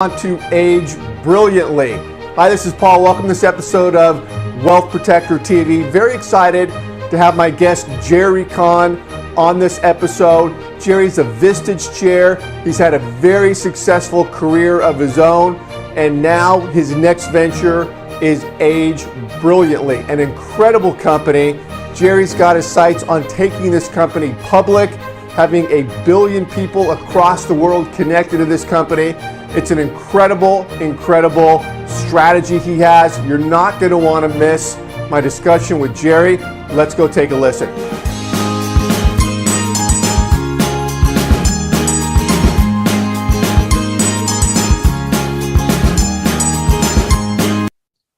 To age brilliantly. Hi, this is Paul. Welcome to this episode of Wealth Protector TV. Very excited to have my guest Jerry Cahn on this episode. Jerry's a Vistage chair. He's had a very successful career of his own, and now his next venture is Age Brilliantly, an incredible company. Jerry's got his sights on taking this company public, having 1 billion people across the world connected to this company. It's an incredible strategy he has. You're not going to want to miss my discussion with Jerry. Let's go take a listen.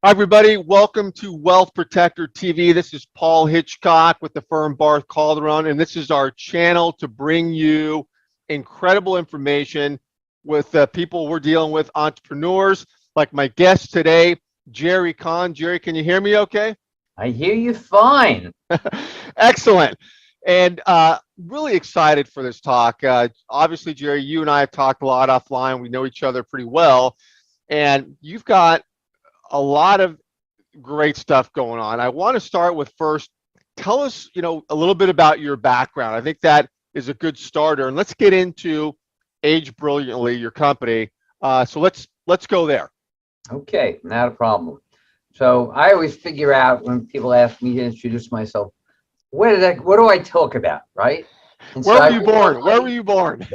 Hi, everybody. Welcome to Wealth Protector TV. This is Paul Hitchcock with the firm Barth Calderon, and this is our channel to bring you incredible information with people we're dealing with, entrepreneurs, like my guest today, Jerry Cahn. Jerry, can you hear me okay? I hear you fine. Excellent. And really excited for this talk. Obviously, Jerry, you and I have talked a lot offline. We know each other pretty well. And you've got a lot of great stuff going on. I want to start with first, tell us, a little bit about your background. I think that is a good starter. And let's get into Age Brilliantly, your company. So let's go there. Okay, not a problem. So I always figure out when people ask me to introduce myself, what do I talk about, right? And Where were you born? Where were you born?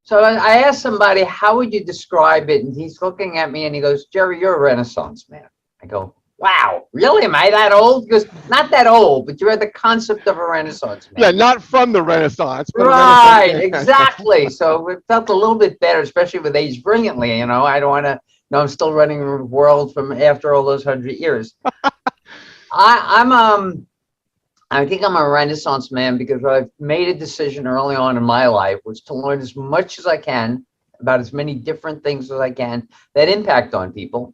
So I asked somebody, how would you describe it? And he's looking at me and he goes, Jerry, you're a Renaissance man. I go, wow, really? Am I that old? He goes, not that old, but you had the concept of a Renaissance man. Yeah, not from the Renaissance. But right, exactly. So it felt a little bit better, especially with Age Brilliantly. I don't want to, I'm still running the world from after all those 100 years. I think I'm a Renaissance man because I've made a decision early on in my life was to learn as much as I can about as many different things as I can that impact on people,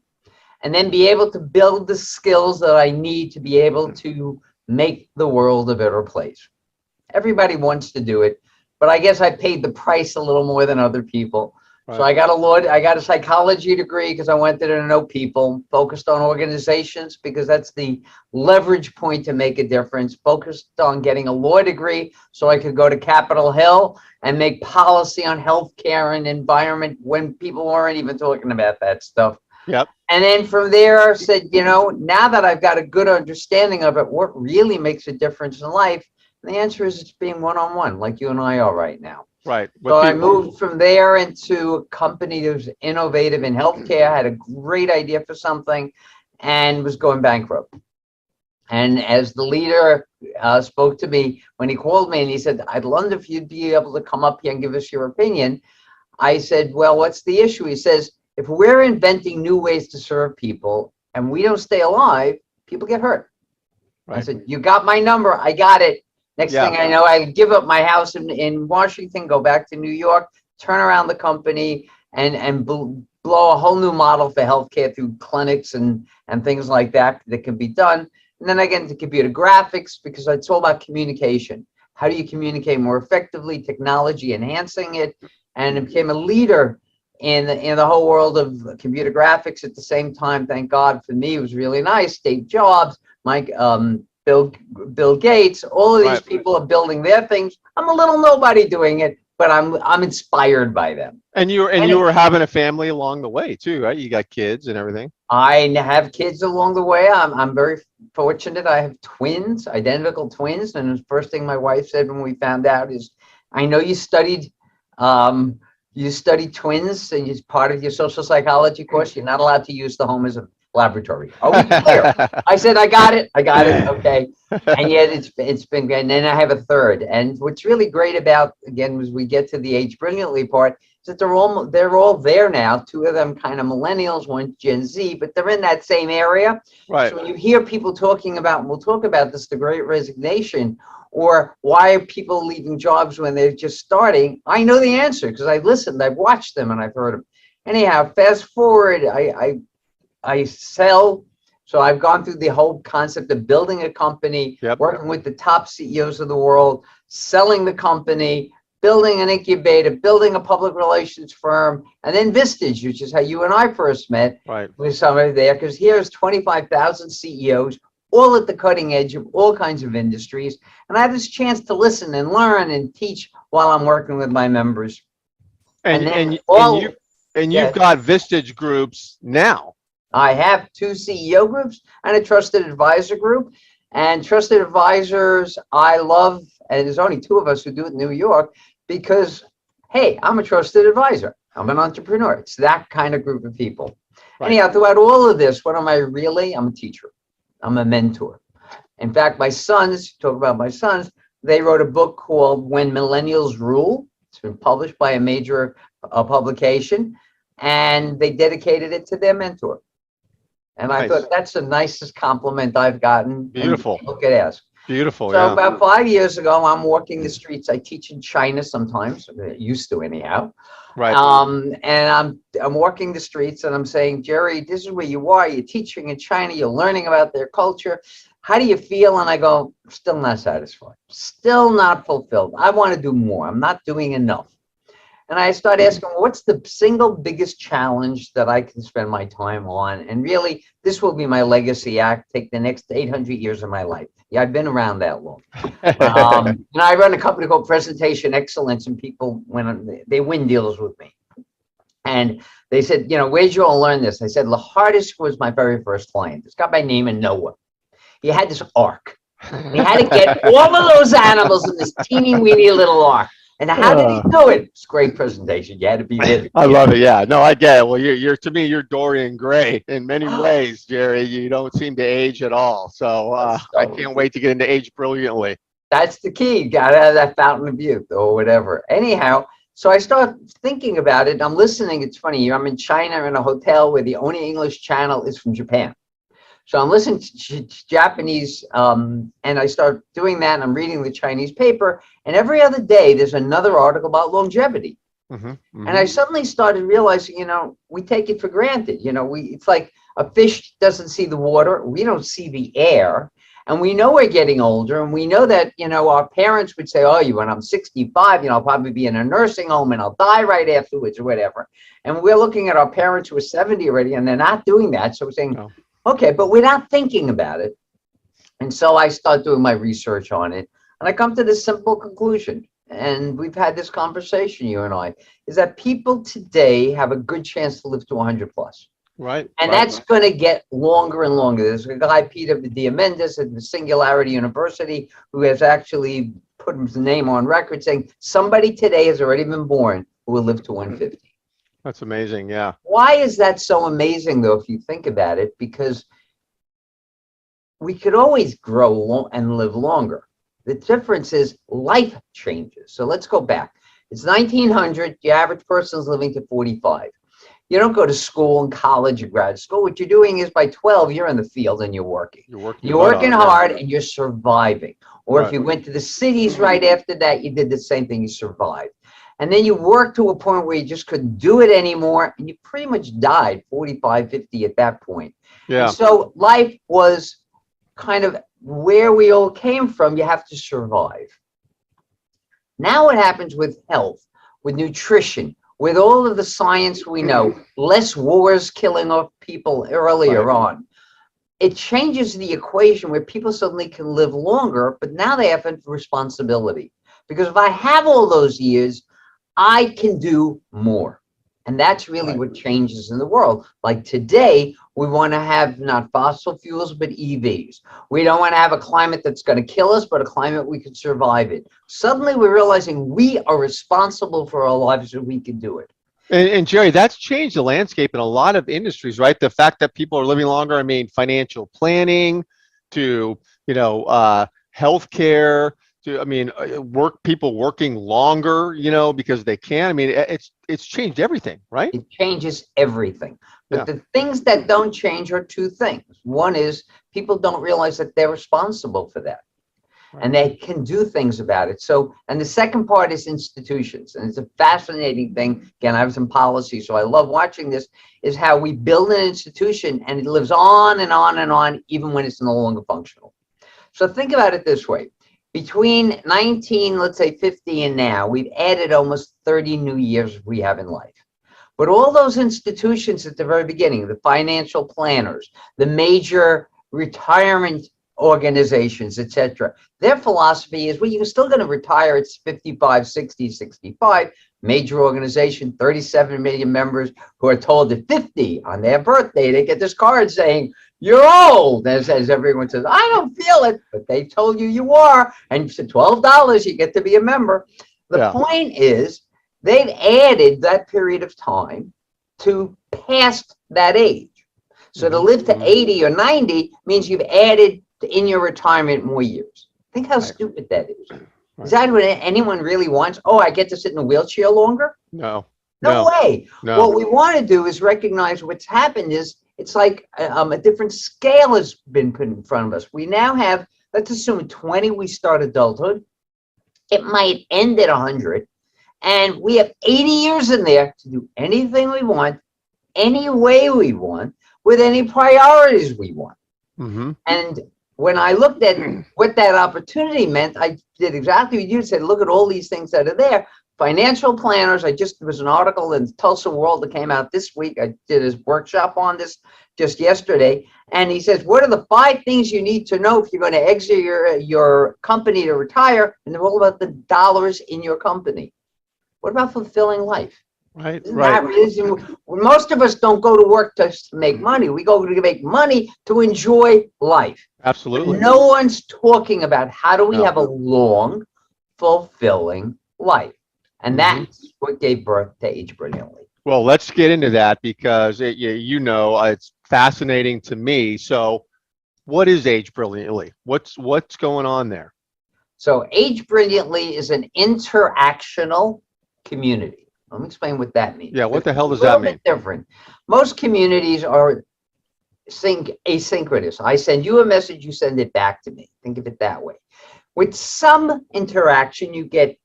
and then be able to build the skills that I need to be able to make the world a better place. Everybody wants to do it, but I guess I paid the price a little more than other people. Right. So I got a psychology degree because I wanted to know people, focused on organizations because that's the leverage point to make a difference, focused on getting a law degree so I could go to Capitol Hill and make policy on healthcare and environment when people weren't even talking about that stuff. Yep. And then from there I said, now that I've got a good understanding of it, what really makes a difference in life? And the answer is it's being one-on-one like you and I are right now. Right. So I moved from there into a company that was innovative in healthcare, had a great idea for something, and was going bankrupt. And as the leader spoke to me when he called me and he said, I'd love if you'd be able to come up here and give us your opinion. I said, well, what's the issue? He says, if we're inventing new ways to serve people and we don't stay alive, people get hurt. Right. I said, you got my number. I got it. Next thing I know, I give up my house in Washington, go back to New York, turn around the company, and blow a whole new model for healthcare through clinics and things like that can be done. And then I get into computer graphics because it's all about communication. How do you communicate more effectively? Technology enhancing it, and it became a leader in the whole world of computer graphics. At the same time, thank God for me, it was really nice. Steve Jobs, Mike. Bill Gates, all of these people are building their things. I'm a little nobody doing it, but I'm inspired by them. And you were having a family along the way too, right? You got kids and everything. I have kids along the way. I'm very fortunate. I have twins, identical twins. And the first thing my wife said when we found out is, I know you studied twins and it's part of your social psychology course. You're not allowed to use the home as a laboratory. Are we clear? I said, I got it. Okay. And yet it's been good. And then I have a third. And what's really great about, again, as we get to the Age Brilliantly part, is that they're all there now. Two of them kind of millennials, one Gen Z, but they're in that same area. Right. So when you hear people talking about, and we'll talk about this, the Great Resignation, or why are people leaving jobs when they're just starting, I know the answer because I've listened, I've watched them, and I've heard them. Anyhow, fast forward, I sell. So I've gone through the whole concept of building a company, working with the top CEOs of the world, selling the company, building an incubator, building a public relations firm, and then Vistage, which is how you and I first met, Right. with somebody there, because here's 25,000 CEOs, all at the cutting edge of all kinds of industries. And I have this chance to listen and learn and teach while I'm working with my members. And Yeah. you've got Vistage groups now. I have 2 CEO groups and a trusted advisor group. And trusted advisors, I love, and there's only 2 of us who do it in New York because, hey, I'm a trusted advisor. I'm an entrepreneur. It's that kind of group of people. Right. Anyhow, throughout all of this, what am I really? I'm a teacher. I'm a mentor. In fact, my sons, talk about my sons, they wrote a book called When Millennials Rule. It's been published by a major publication, and they dedicated it to their mentor. And Nice. I thought that's the nicest compliment I've gotten. Beautiful. People could ask. Beautiful. So Yeah. about 5 years ago, I'm walking the streets. I teach in China sometimes, used to anyhow. Right. And I'm walking the streets and I'm saying, Jerry, this is where you are. You're teaching in China. You're learning about their culture. How do you feel? And I go, still not satisfied. Still not fulfilled. I want to do more. I'm not doing enough. And I start asking, what's the single biggest challenge that I can spend my time on? And really, this will be my legacy act, take the next 800 years of my life. Yeah, I've been around that long. And I run a company called Presentation Excellence, and people, when they win deals with me. And they said, you know, where'd you all learn this? I said, the hardest was my very first client. This guy by name of Noah. He had this ark. And he had to get all of those animals in this teeny weeny little ark. And how did he do it? It's a great presentation. You had to be there. I love it. Yeah. No, I get it. Well, you're to me, you're Dorian Gray in many ways, Jerry. You don't seem to age at all. So I can't wait to get into Age Brilliantly. That's the key. Got to have that fountain of youth or whatever. Anyhow, so I start thinking about it. I'm listening. It's funny. I'm in China in a hotel where the only English channel is from Japan. So I'm listening to Japanese, and I start doing that, and I'm reading the Chinese paper, and every other day there's another article about longevity. Mm-hmm, mm-hmm. And I suddenly started realizing, you know, we take it for granted. You know, it's like a fish doesn't see the water, we don't see the air, and we know we're getting older, and we know that, you know, our parents would say, oh, when I'm 65, you know, I'll probably be in a nursing home and I'll die right afterwards or whatever. And we're looking at our parents who are 70 already, and they're not doing that. So we're saying, No. okay, but we're not thinking about it. And so I start doing my research on it. And I come to this simple conclusion. And we've had this conversation, you and I, is that people today have a good chance to live to 100 plus. Right. And right. that's going to get longer and longer. There's a guy, Peter Diamandis at the Singularity University, who has actually put his name on record saying somebody today has already been born who will live to 150. That's amazing. Yeah. Why is that so amazing, though, if you think about it? Because we could always grow and live longer. The difference is life changes. So let's go back. It's 1900. The average person is living to 45. You don't go to school and college or grad school. What you're doing is by 12, you're in the field and you're working. You're working hard and you're surviving. Or if you went to the cities right after that, you did the same thing. You survived. And then you worked to a point where you just couldn't do it anymore. And you pretty much died 45, 50 at that point. Yeah. And so life was kind of where we all came from. You have to survive. Now what happens with health, with nutrition, with all of the science we know, less wars killing off people earlier on, it changes the equation where people suddenly can live longer, but now they have a responsibility. Because if I have all those years, I can do more. And that's really what changes in the world. Like today, we want to have not fossil fuels, but EVs. We don't want to have a climate that's going to kill us, but a climate we can survive in. Suddenly, we're realizing we are responsible for our lives and we can do it. And Jerry, that's changed the landscape in a lot of industries, right? The fact that people are living longer, I mean, financial planning to, you know, healthcare, to, I mean, people working longer, you know, because they can. I mean, it's changed everything, right? It changes everything. But the things that don't change are 2 things. One is people don't realize that they're responsible for that. And they can do things about it. So, and the second part is institutions. And it's a fascinating thing. Again, I was in policy, so I love watching this, is how we build an institution and it lives on and on and on, even when it's no longer functional. So think about it this way. Between 19, let's say 50 and now, we've added almost 30 new years we have in life. But all those institutions at the very beginning, the financial planners, the major retirement organizations, etc., their philosophy is, well, you're still going to retire at 55, 60, 65. Major organization, 37 million members who are told at 50 on their birthday, they get this card saying, you're old, as everyone says, I don't feel it, but they told you are, and for $12, you get to be a member. The point is, they've added that period of time to past that age. So to live to 80 or 90 means you've added in your retirement more years. Think how stupid that is. Is that what anyone really wants? Oh, I get to sit in a wheelchair longer? No way. No. What we want to do is recognize what's happened is it's like a different scale has been put in front of us. We now have, let's assume at 20 we start adulthood. It might end at 100. And we have 80 years in there to do anything we want, any way we want, with any priorities we want. And when I looked at what that opportunity meant, I did exactly what you said. Look at all these things that are there. Financial planners. There was an article in Tulsa World that came out this week. I did his workshop on this just yesterday. And he says, what are the 5 things you need to know if you're going to exit your company to retire? And they're all about the dollars in your company. What about fulfilling life? Right. Most of us don't go to work to make money. We go to make money to enjoy life. Absolutely. But no one's talking about how do we have a long, fulfilling life. And that's what gave birth to Age Brilliantly. Well, let's get into that because it's fascinating to me. So what is Age Brilliantly? What's going on there? So Age Brilliantly is an interactional community. Let me explain what that means. Yeah, what the hell does that mean? Different. Most communities are asynchronous. I send you a message, you send it back to me. Think of it that way. With some interaction, you get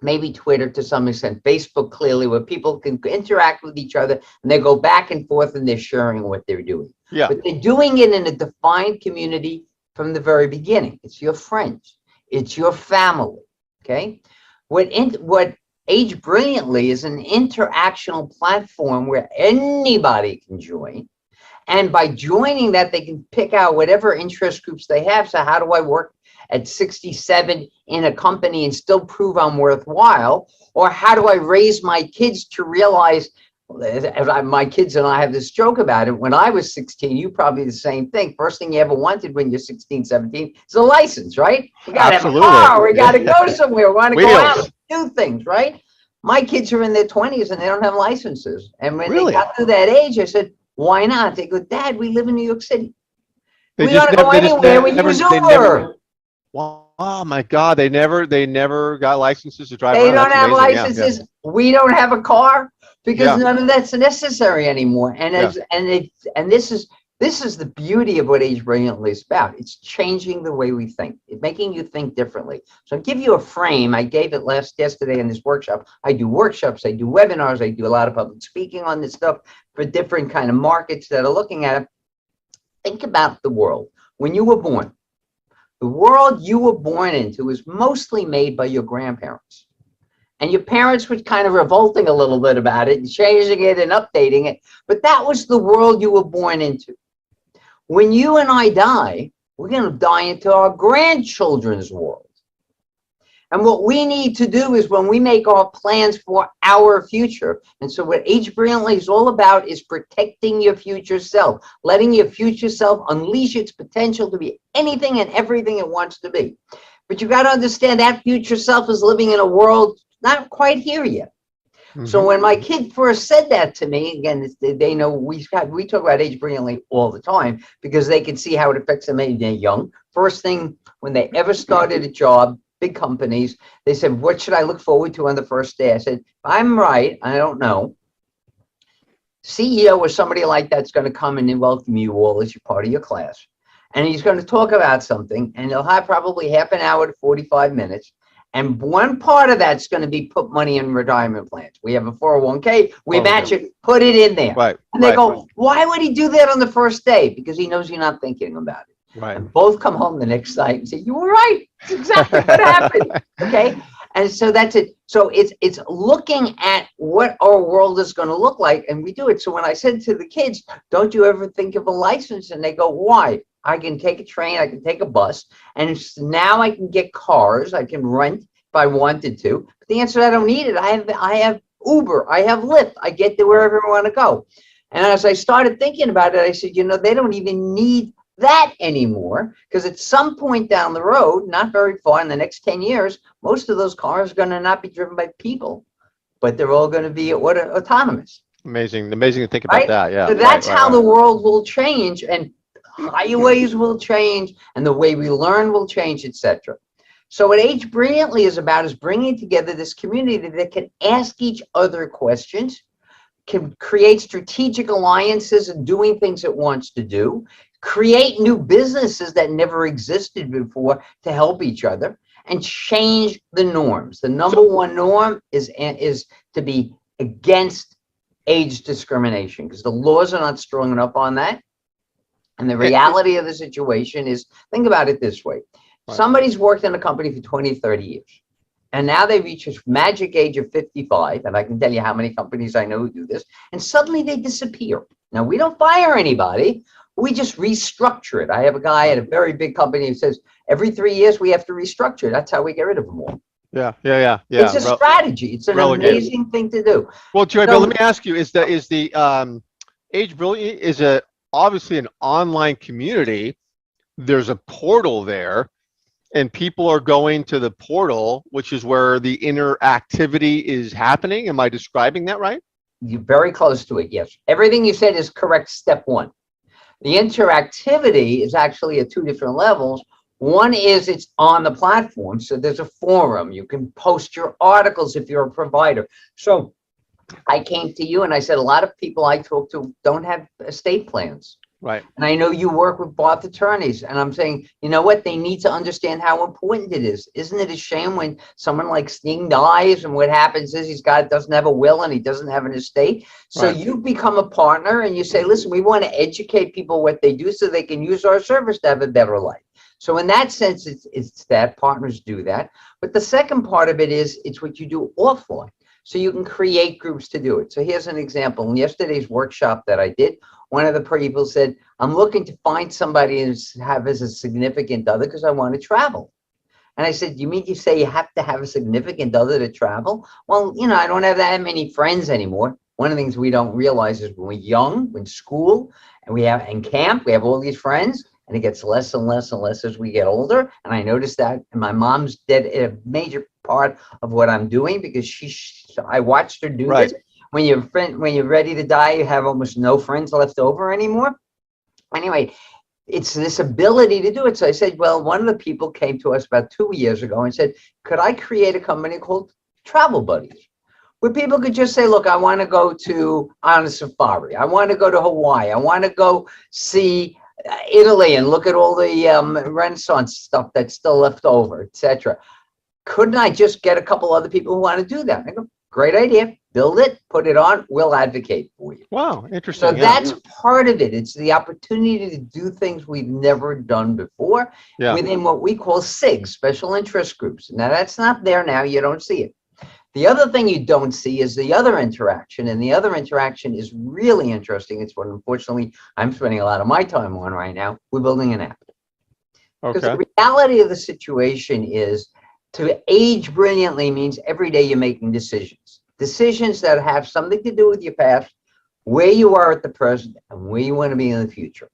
maybe Twitter to some extent, Facebook clearly, where people can interact with each other and they go back and forth and they're sharing what they're doing. Yeah. But they're doing it in a defined community from the very beginning. It's your friends. It's your family. Okay. What Age Brilliantly is an interactional platform where anybody can join. And by joining that, they can pick out whatever interest groups they have. So how do I work at 67 in a company and still prove I'm worthwhile? Or how do I raise my kids to realize, my kids and I have this joke about it. When I was 16, you probably the same thing. First thing you ever wanted when you're 16, 17 is a license, right? We got to have a car. We got to go somewhere. We want to go out and do things, right? My kids are in their 20s and they don't have licenses. And when they got to that age, I said, why not? They go, Dad, we live in New York City. We don't go anywhere. We use Uber. Oh my God! They never got licenses to drive. They don't have licenses. Yeah. We don't have a car because none of that's necessary anymore. And this is the beauty of what Age Brilliantly is about. It's changing the way we think. It's making you think differently. So I'll give you a frame. I gave it yesterday in this workshop. I do workshops. I do webinars. I do a lot of public speaking on this stuff for different kind of markets that are looking at it. Think about the world when you were born. The world you were born into is mostly made by your grandparents. And your parents were kind of revolting a little bit about it and changing it and updating it. But that was the world you were born into. When you and I die, we're going to die into our grandchildren's world. And what we need to do is when we make our plans for our future. And so what Age Brilliantly is all about is protecting your future self, letting your future self unleash its potential to be anything and everything it wants to be. But you got to understand that future self is living in a world not quite here yet. So when my kid first said that to me, again, they know we talk about Age Brilliantly all the time because they can see how it affects them when they're young. First thing, when they ever started a job, big companies, they said, what should I look forward to on the first day? I said, if I'm right, I don't know. CEO or somebody like that's going to come in and welcome you all as you're part of your class. And he's going to talk about something, and he'll have probably half an hour to 45 minutes. And one part of that's going to be put money in retirement plans. We have a 401k, we match it, put it in there. Right. And they go, why would he do that on the first day? Because he knows you're not thinking about it. Right. And both come home the next night and say, you were right. It's exactly what happened. Okay. And so that's it. So it's looking at what our world is going to look like. And we do it. So when I said to the kids, don't you ever think of a license? And they go, why? I can take a train, I can take a bus, and now I can get cars, I can rent if I wanted to. But the answer is I don't need it. I have Uber, I have Lyft, I get to wherever I want to go. And as I started thinking about it, I said, you know, they don't even need that anymore, because at some point down the road, not very far, in the next 10 years, most of those cars are going to not be driven by people, but they're all going to be autonomous. Amazing to think about Right? that. Yeah. So that's how the world will change, and highways will change, and the way we learn will change, etc. So what Age Brilliantly is about is bringing together this community that can ask each other questions, can create strategic alliances and doing things it wants to do, create new businesses that never existed before to help each other, and change the norms. The number one norm is to be against age discrimination, because the laws are not strong enough on that. And the reality of the situation is, think about it this way. Right. Somebody's worked in a company for 20, 30 years. And now they reach a magic age of 55. And I can tell you how many companies I know who do this. And suddenly they disappear. Now, we don't fire anybody. We just restructure it. I have a guy at a very big company who says, every 3 years we have to restructure. That's how we get rid of them all. Yeah. It's a strategy. It's an amazing thing to do. Well, Jerry, but let me ask you: is the Age Brilliant is obviously an online community? There's a portal there, and people are going to the portal, which is where the interactivity is happening. Am I describing that right? You're very close to it. Yes, everything you said is correct. Step one. The interactivity is actually at two different levels. One is it's on the platform. So there's a forum. You can post your articles if you're a provider. So I came to you and I said, a lot of people I talk to don't have estate plans. Right. And I know you work with both attorneys, and I'm saying, you know what? They need to understand how important it is. Isn't it a shame when someone like Sting dies and what happens is doesn't have a will and he doesn't have an estate? So Right. you become a partner and you say, listen, we want to educate people what they do so they can use our service to have a better life. So in that sense, it's that partners do that. But the second part of it is it's what you do offline. So you can create groups to do it. So here's an example. In yesterday's workshop that I did, one of the people said, I'm looking to find somebody to have as a significant other because I want to travel. And I said, you mean you say you have to have a significant other to travel? Well, you know, I don't have that many friends anymore. One of the things we don't realize is when we're young, when school, and we have in camp, we have all these friends, and it gets less and less and less as we get older. And I noticed that, and my mom's a major part of what I'm doing, because I watched her do this. When you're ready to die, you have almost no friends left over anymore. Anyway, it's this ability to do it. So I said, well, one of the people came to us about 2 years ago and said, could I create a company called Travel Buddies, where people could just say, look, I want to go on a safari. I want to go to Hawaii. I want to go see Italy and look at all the Renaissance stuff that's still left over, etc. Couldn't I just get a couple other people who want to do that? I go, great idea. Build it, put it on, we'll advocate for you. Wow, interesting. So that's part of it. It's the opportunity to do things we've never done before within what we call SIGs, special interest groups. Now, that's not there now. You don't see it. The other thing you don't see is the other interaction, and the other interaction is really interesting. It's what, unfortunately, I'm spending a lot of my time on right now. We're building an app. Because the reality of the situation is, to age brilliantly means every day you're making decisions. Decisions that have something to do with your past, where you are at the present, and where you want to be in the future.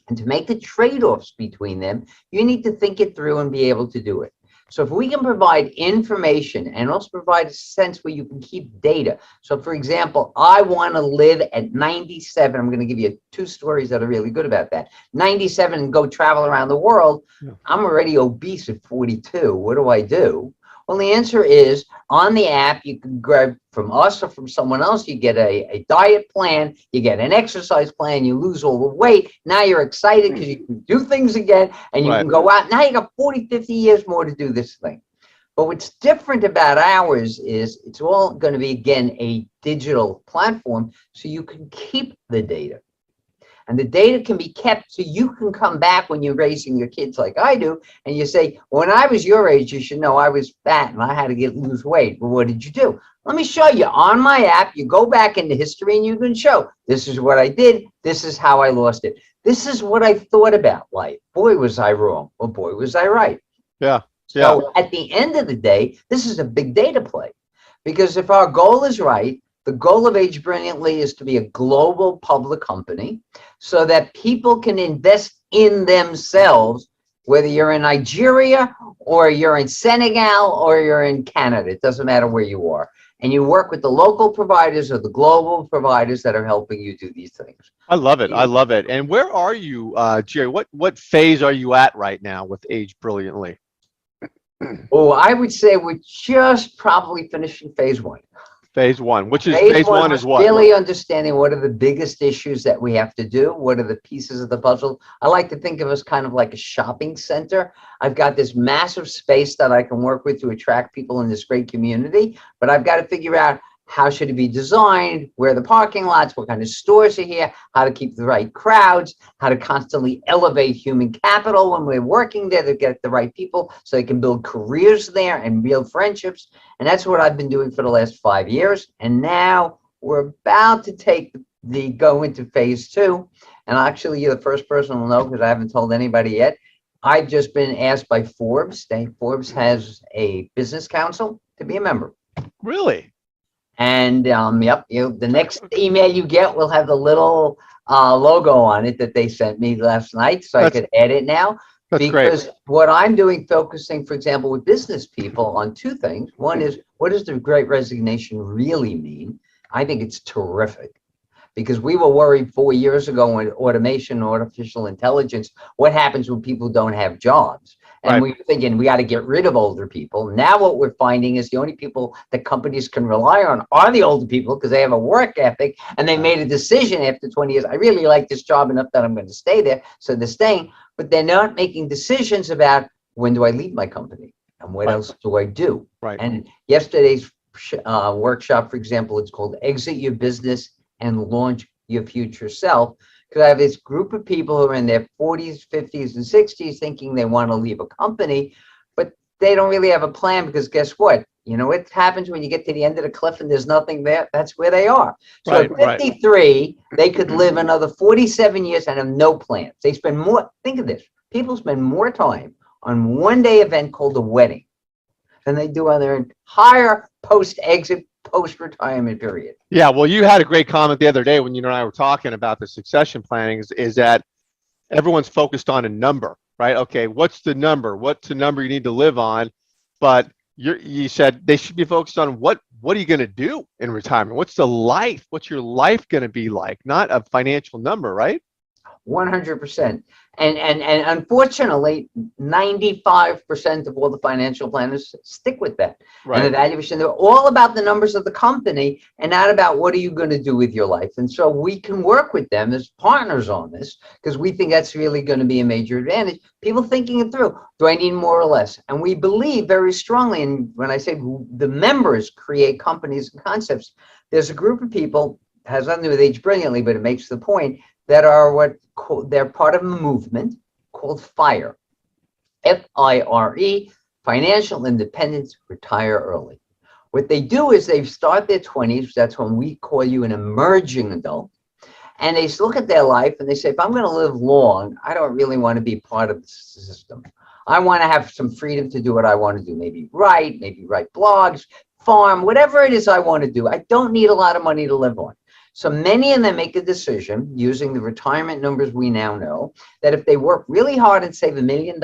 And to make the trade-offs between them, you need to think it through and be able to do it. So if we can provide information and also provide a sense where you can keep data. So for example, I want to live at 97. I'm going to give you 2 stories that are really good about that. 97 and go travel around the world. I'm already obese at 42. What do I do? Well, the answer is, on the app, you can grab from us or from someone else, you get a diet plan, you get an exercise plan, you lose all the weight. Now you're excited because you can do things again, and you can go out. Now you got 40, 50 years more to do this thing. But what's different about ours is it's all going to be, again, a digital platform, so you can keep the data. And the data can be kept so you can come back when you're raising your kids like I do, and you say, when I was your age, you should know I was fat and I had to lose weight. Well, what did you do? Let me show you. On my app, you go back into history and you can show, this is what I did. This is how I lost it. This is what I thought about life. Boy, was I wrong. Well, boy, was I right. Yeah. So at the end of the day, this is a big data play. Because if our goal is right, the goal of Age Brilliantly is to be a global public company so that people can invest in themselves, whether you're in Nigeria or you're in Senegal or you're in Canada. It doesn't matter where you are. And you work with the local providers or the global providers that are helping you do these things. I love it. I love it. And where are you, Jerry? What phase are you at right now with Age Brilliantly? Oh, I would say we're just probably finishing phase one. Phase one, which is phase one is what? Really understanding what are the biggest issues that we have to do. What are the pieces of the puzzle? I like to think of us kind of like a shopping center. I've got this massive space that I can work with to attract people in this great community, but I've got to figure out how should it be designed, where are the parking lots, what kind of stores are here, how to keep the right crowds, how to constantly elevate human capital when we're working there to get the right people so they can build careers there and build friendships. And that's what I've been doing for the last 5 years. And now we're about to go into phase two. And actually, you're the first person to know because I haven't told anybody yet. I've just been asked by Forbes. Forbes has a business council to be a member. Really? And yep, the next email you get will have the little logo on it that they sent me last night, so I could add it now. That's because great. What I'm doing, focusing, for example, with business people on two things. One is, what does the Great Resignation really mean? I think it's terrific. Because we were worried 4 years ago when automation and artificial intelligence, what happens when people don't have jobs? And we were thinking we got to get rid of older people. Now what we're finding is the only people that companies can rely on are the older people because they have a work ethic and they made a decision after 20 years. I really like this job enough that I'm going to stay there. So they're staying, but they're not making decisions about when do I leave my company and what else do I do? Right. And yesterday's workshop, for example, it's called Exit Your Business and Launch Your Future Self. Because I have this group of people who are in their 40s, 50s, and 60s thinking they want to leave a company, but they don't really have a plan because guess what? You know what happens when you get to the end of the cliff and there's nothing there? That's where they are. So at 53, they could live another 47 years and have no plans. They spend more, think of this, people spend more time on one-day event called a wedding than they do on their entire post-exit, post-retirement period. Yeah, well, you had a great comment the other day when you and I were talking about the succession planning is that everyone's focused on a number, right? Okay, what's the number? What's the number you need to live on? But you said they should be focused on what are you going to do in retirement? What's the life? What's your life going to be like? Not a financial number, right? 100%. And unfortunately, 95% of all the financial planners stick with that. Right. And evaluation, they're all about the numbers of the company and not about what are you going to do with your life. And so we can work with them as partners on this because we think that's really going to be a major advantage. People thinking it through. Do I need more or less? And we believe very strongly, and when I say the members create companies and concepts, there's a group of people, has nothing to do with Age Brilliantly, but it makes the point, that are they're part of a movement called FIRE, FIRE, Financial Independence, Retire Early. What they do is they start their 20s, that's when we call you an emerging adult, and they look at their life and they say, if I'm going to live long, I don't really want to be part of the system. I want to have some freedom to do what I want to do, maybe write blogs, farm, whatever it is I want to do. I don't need a lot of money to live on. So many of them make a decision using the retirement numbers we now know that if they work really hard and save $1 million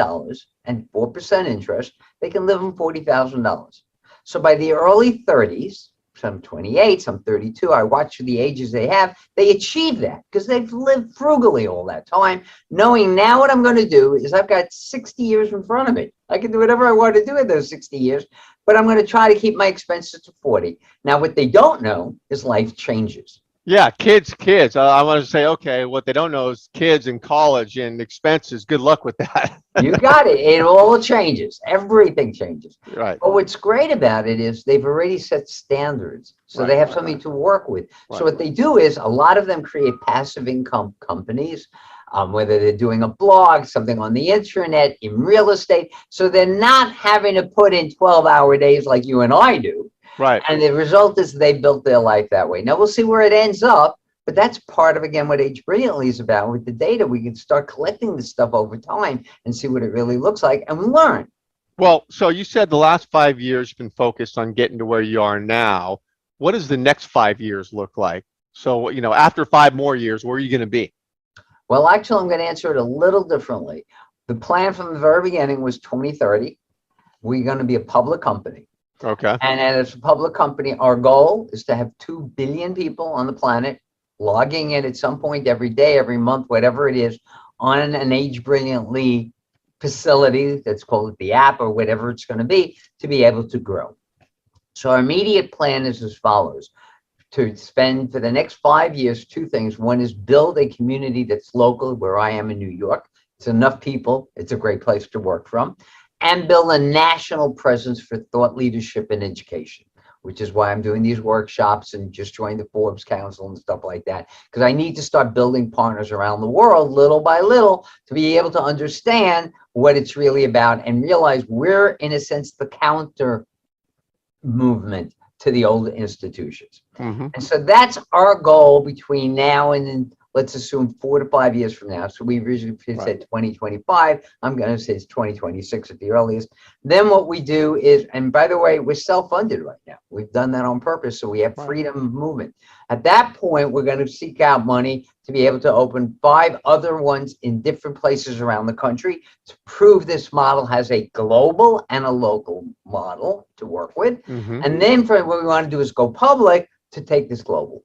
and 4% interest, they can live on $40,000. So by the early 30s, some 28, some 32, I watch the ages they have, they achieve that because they've lived frugally all that time, knowing now what I'm going to do is I've got 60 years in front of me. I can do whatever I want to do in those 60 years, but I'm going to try to keep my expenses to 40. Now, what they don't know is life changes. Yeah, kids. I want to say, okay, what they don't know is kids in college and expenses. Good luck with that. You got it. It all changes. Everything changes. Right. But what's great about it is they've already set standards. So they have something to work with. So what they do is a lot of them create passive income companies, whether they're doing a blog, something on the internet, in real estate. So they're not having to put in 12-hour days like you and I do. Right. And the result is they built their life that way. Now we'll see where it ends up. But that's part of, again, what Age Brilliantly is about. With the data, we can start collecting this stuff over time and see what it really looks like, and we learn. Well, so you said the last 5 years been focused on getting to where you are now. What does the next 5 years look like? So, after 5 more years, where are you going to be? Well, actually, I'm going to answer it a little differently. The plan from the very beginning was 2030. We're going to be a public company. Okay. And as a public company, our goal is to have 2 billion people on the planet logging in at some point every day, every month, whatever it is, on an Age Brilliantly facility, that's called the app or whatever it's going to be able to grow. So our immediate plan is as follows: to spend for the next 5 years, two things. One is build a community that's local, where I am in New York. It's enough people. It's a great place to work from. And build a national presence for thought leadership and education, which is why I'm doing these workshops and just joined the Forbes Council and stuff like that, because I need to start building partners around the world little by little to be able to understand what it's really about and realize we're, in a sense, the counter movement to the old institutions. Mm-hmm. And so that's our goal between now and, let's assume, 4 to 5 years from now. So we originally said 2025. I'm going to say it's 2026 at the earliest. Then what we do is, and by the way, we're self-funded right now. We've done that on purpose, so we have freedom of movement. At that point, we're going to seek out money to be able to open 5 other ones in different places around the country to prove this model has a global and a local model to work with. Mm-hmm. And then for what we want to do is go public to take this global.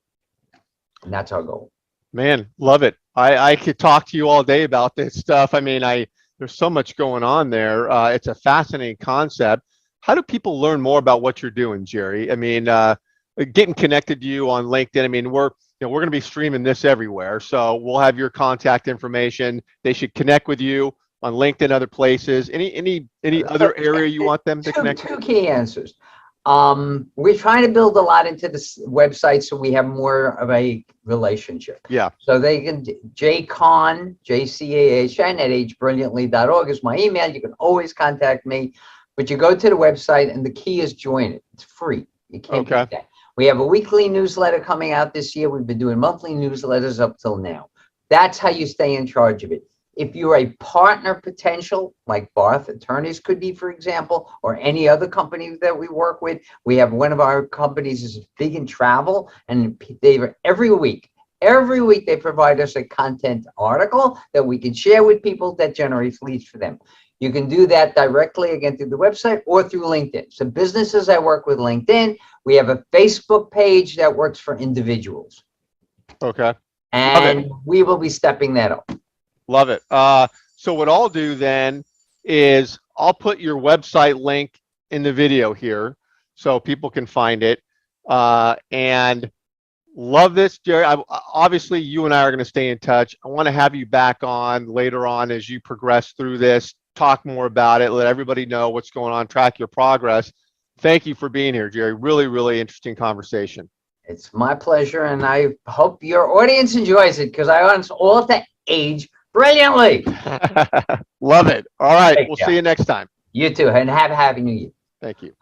And that's our goal. Man, love it. I could talk to you all day about this stuff. I mean, there's so much going on there. It's a fascinating concept. How do people learn more about what you're doing, Jerry? I mean, getting connected to you on LinkedIn. I mean, we're going to be streaming this everywhere, so we'll have your contact information. They should connect with you on LinkedIn, other places. Any other area you want them to connect? Two key answers. We're trying to build a lot into this website so we have more of a relationship. Yeah. So they can, J Cahn, JCAHN at agebrilliantly.org is my email. You can always contact me, but you go to the website and the key is join it. It's free. You can't get that. We have a weekly newsletter coming out this year. We've been doing monthly newsletters up till now. That's how you stay in charge of it. If you're a partner potential, like Barth Attorneys could be, for example, or any other company that we work with, we have one of our companies is big in travel, and they every week they provide us a content article that we can share with people that generates leads for them. You can do that directly, again, through the website or through LinkedIn. So businesses that work with LinkedIn, we have a Facebook page that works for individuals. Okay. And we will be stepping that up. Love it. So what I'll do then is I'll put your website link in the video here so people can find it. And love this, Jerry. Obviously, you and I are going to stay in touch. I want to have you back on later on as you progress through this, talk more about it, let everybody know what's going on, track your progress. Thank you for being here, Jerry. Really, really interesting conversation. It's my pleasure, and I hope your audience enjoys it, because I want us all to age brilliantly. Love it. All right. Thank We'll you. see you next time. You too, and have a happy new year. Thank you.